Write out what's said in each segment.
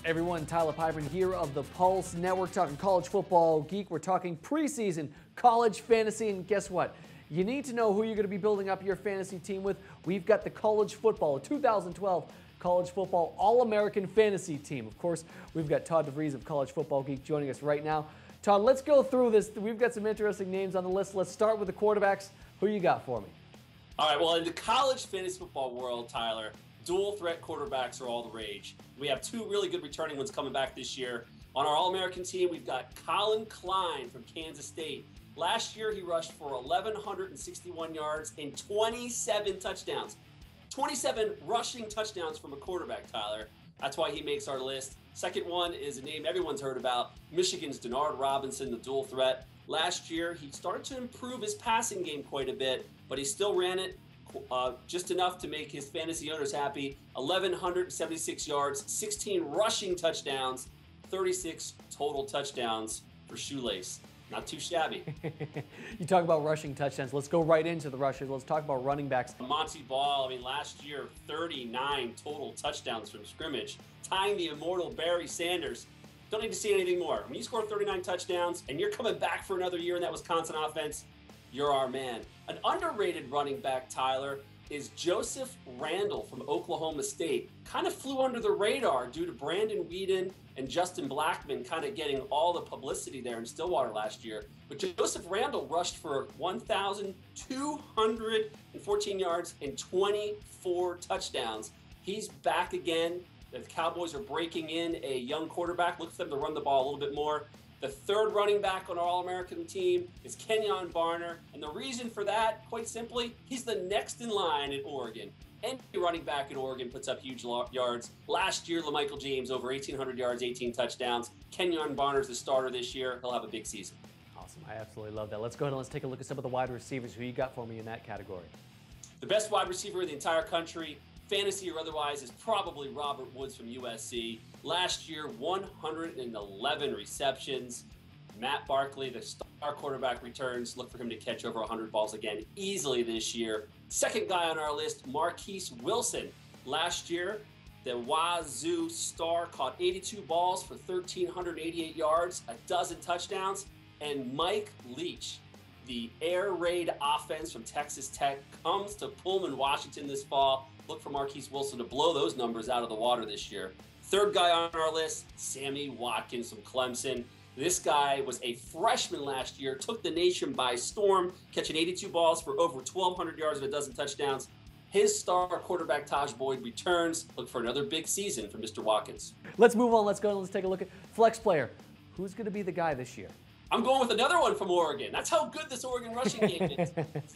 Everyone, Tyler Piper here of the Pulse Network, talking college football geek. We're talking preseason college fantasy, and guess what? You need to know who you're going to be building up your fantasy team with. We've got the college football, 2012 college football All-American fantasy team. Of course, we've got Todd DeVries of College Football Geek joining us right now. Todd, let's go through this. We've got some interesting names on the list. Let's start with the quarterbacks. Who you got for me? All right, well, in the college fantasy football world, Tyler, dual threat quarterbacks are all the rage. We have two really good returning ones coming back this year. On our All-American team, we've got Colin Klein from Kansas State. Last year, he rushed for 1,161 yards and 27 touchdowns. 27 rushing touchdowns from a quarterback, Tyler. That's why he makes our list. Second one is a name everyone's heard about, Michigan's Denard Robinson, the dual threat. Last year, he started to improve his passing game quite a bit, but he still ran it just enough to make his fantasy owners happy. 1,176 yards, 16 rushing touchdowns, 36 total touchdowns for Shoelace. Not too shabby. You talk about rushing touchdowns. Let's go right into the rushers. Let's talk about running backs. Montee, last year, 39 total touchdowns from scrimmage, tying the immortal Barry Sanders. Don't need to see anything more. When you score 39 touchdowns and you're coming back for another year in that Wisconsin offense, you're our man. An underrated running back, Tyler, is Joseph Randle from Oklahoma State. Kind of flew under the radar due to Brandon Weeden and Justin Blackman kind of getting all the publicity there in Stillwater last year. But Joseph Randle rushed for 1,214 yards and 24 touchdowns. He's back again. The Cowboys are breaking in a young quarterback. Look for them to run the ball a little bit more. The third running back on our All-American team is Kenyon Barner, and the reason for that, quite simply, he's the next in line at Oregon. Any running back at Oregon puts up huge yards. Last year, LaMichael James, over 1,800 yards, 18 touchdowns. Kenyon Barner's the starter this year. He'll have a big season. Awesome. I absolutely love that. Let's go ahead and let's take a look at some of the wide receivers. Who you got for me in that category? The best wide receiver in the entire country, fantasy or otherwise, is probably Robert Woods from USC. Last year, 111 receptions. Matt Barkley, the star quarterback, returns. Look for him to catch over 100 balls again easily this year. Second guy on our list, Marquise Wilson. Last year, the Wazoo star caught 82 balls for 1,388 yards, a dozen touchdowns. And Mike Leach, the air raid offense from Texas Tech, comes to Pullman, Washington this fall. Look for Marquise Wilson to blow those numbers out of the water this year. Third guy on our list, Sammy Watkins from Clemson. This guy was a freshman last year, took the nation by storm, catching 82 balls for over 1,200 yards and a dozen touchdowns. His star quarterback, Taj Boyd, returns. Look for another big season for Mr. Watkins. Let's move on. Let's go and let's take a look at flex player. Who's going to be the guy this year? I'm going with another one from Oregon. That's how good this Oregon rushing game is.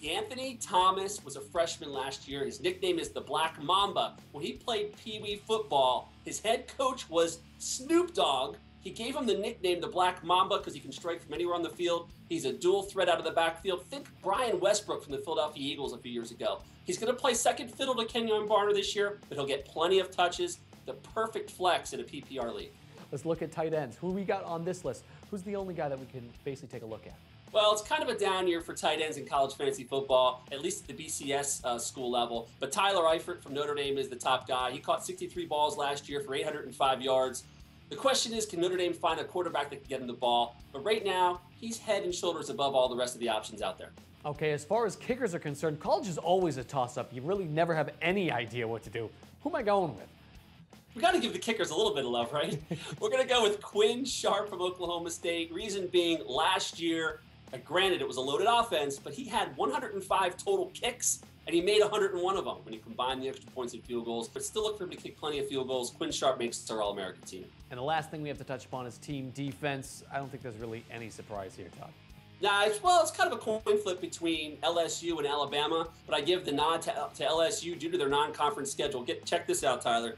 Anthony Thomas was a freshman last year. His nickname is the Black Mamba. When he played Pee Wee football, his head coach was Snoop Dogg. He gave him the nickname the Black Mamba because he can strike from anywhere on the field. He's a dual threat out of the backfield. Think Brian Westbrook from the Philadelphia Eagles a few years ago. He's going to play second fiddle to Kenyon Barner this year, but he'll get plenty of touches. The perfect flex in a PPR league. Let's look at tight ends. Who we got on this list? Who's the only guy that we can basically take a look at? Well, it's kind of a down year for tight ends in college fantasy football, at least at the BCS school level. But Tyler Eifert from Notre Dame is the top guy. He caught 63 balls last year for 805 yards. The question is, can Notre Dame find a quarterback that can get him the ball? But right now, he's head and shoulders above all the rest of the options out there. Okay, as far as kickers are concerned, college is always a toss-up. You really never have any idea what to do. Who am I going with? We got to give the kickers a little bit of love, right? We're going to go with Quinn Sharp from Oklahoma State. Reason being, last year, granted it was a loaded offense, but he had 105 total kicks, and he made 101 of them when you combine the extra points and field goals. But still look for him to kick plenty of field goals. Quinn Sharp makes our All-American team. And the last thing we have to touch upon is team defense. I don't think there's really any surprise here, Todd. Nah, it's kind of a coin flip between LSU and Alabama, but I give the nod to LSU due to their non-conference schedule. Check this out, Tyler.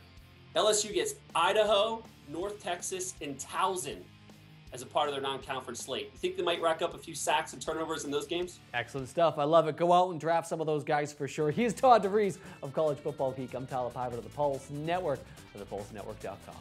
LSU gets Idaho, North Texas, and Towson as a part of their non-conference slate. You think they might rack up a few sacks and turnovers in those games? Excellent stuff. I love it. Go out and draft some of those guys for sure. He's Todd DeVries of College Football Geek. I'm Tyler Piper of the Pulse Network of thepulsenetwork.com.